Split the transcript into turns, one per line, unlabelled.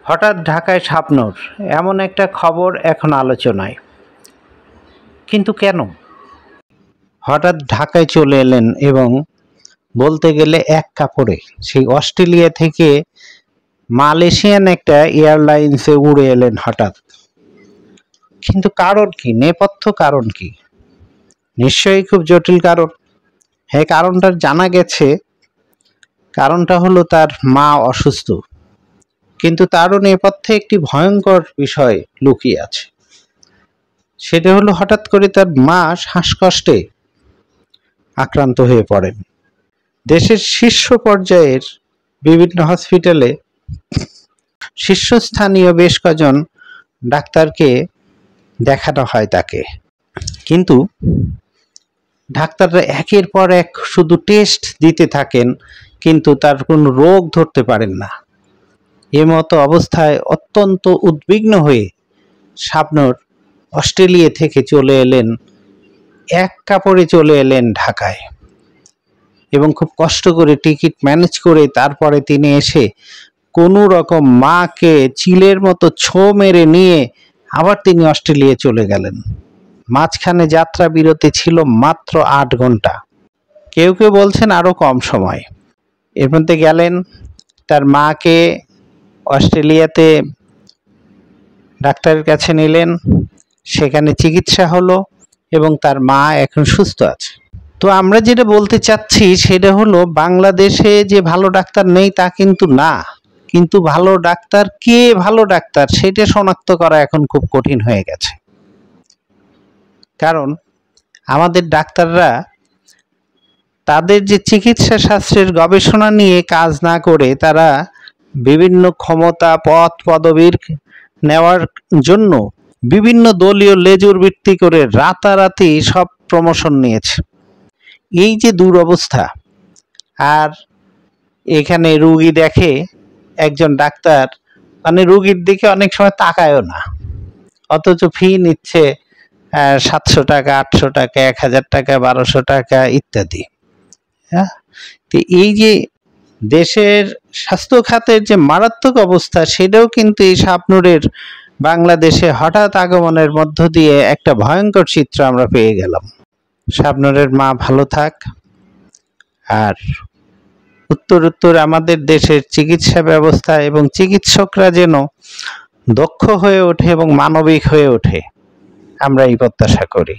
হঠাৎ ঢাকায় শাবনূর, এমন একটা খবর এখন আলোচনায়। কিন্তু কেন হঠাৎ ঢাকায় চলে এলেন এবং বলতে গেলে এক কাপড়ে সেই অস্ট্রেলিয়া থেকে মালয়েশিয়ান একটা এয়ারলাইন্সে উড়ে এলেন হঠাৎ? কিন্তু কারণ কি, নেপথ্য কারণ কি? নিশ্চয়ই খুব জটিল কারণ। হ্যাঁ, কারণটা জানা গেছে। কারণটা হলো তার মা অসুস্থ, কিন্তু তারও নেপথ্যে একটি ভয়ঙ্কর বিষয় লুকিয়ে আছে। সেটা হলো হঠাৎ করে তার মা শ্বাসকষ্টে আক্রান্ত হয়ে পড়েন। দেশের শীর্ষ পর্যায়ের বিভিন্ন হসপিটালে শীর্ষস্থানীয় বেশ কজন ডাক্তারকে দেখানো হয় তাকে, কিন্তু ডাক্তাররা একের পর এক শুধু টেস্ট দিতে থাকেন, কিন্তু তার কোনো রোগ ধরতে পারেন না। এমতো অবস্থায় অত্যন্ত উদ্বিগ্ন হয়ে শাবনূর অস্ট্রেলিয়া থেকে চলে এলেন, এক কাপড়ে চলে এলেন ঢাকায়, এবং খুব কষ্ট করে টিকিট ম্যানেজ করে তারপরে তিনি এসে কোনো রকম মাকে চিলের মতো ছো মেরে নিয়ে আবার তিনি অস্ট্রেলিয়া চলে গেলেন। মাঝখানে যাত্রা বিরতি ছিল মাত্র 8 ঘন্টা, কেউ কেউ বলছেন আরো কম সময়। এর মধ্যে গেলেন, তার মাকে অস্ট্রেলিয়াতে ডাক্তারের কাছে নিলেন, সেখানে চিকিৎসা হলো এবং তার মা এখন সুস্থ আছে। তো আমরা যেটা বলতে চাচ্ছি সেটা হলো, বাংলাদেশে যে ভালো ডাক্তার নেই তা কিন্তু না, কিন্তু ভালো ডাক্তার কে, ভালো ডাক্তার সেটা শনাক্ত করা এখন খুব কঠিন হয়ে গেছে। কারণ আমাদের ডাক্তাররা তাদের যে চিকিৎসা শাস্ত্রের গবেষণা নিয়ে কাজ না করে তারা বিভিন্ন ক্ষমতা, পদ, পদবীর নেওয়ার জন্য বিভিন্ন দলীয় লেজুর ভিত্তি করে রাতারাতি সব প্রমোশন নিয়েছে। এই যে দুরবস্থা, আর এখানে রুগী দেখে একজন ডাক্তার, মানে রুগীর দিকে অনেক সময় তাকায়ও না, অথচ ফি নিচ্ছে 700 টাকা, 800 টাকা, 1000 টাকা, 1200 টাকা ইত্যাদি। হ্যাঁ, তো এই যে দেশের স্বাস্থ্য খাতের যে মারাত্মক অবস্থা, সেটাও কিন্তু এই শাবনূরের বাংলাদেশে হঠাৎ আগমনের মধ্য দিয়ে একটা ভয়ঙ্কর চিত্র আমরা পেয়ে গেলাম। শাবনূরের মা ভালো থাক, আর উত্তর আমাদের দেশের চিকিৎসা ব্যবস্থা এবং চিকিৎসকরা যেন দক্ষ হয়ে ওঠে এবং মানবিক হয়ে ওঠে, আমরা এই প্রত্যাশা করি।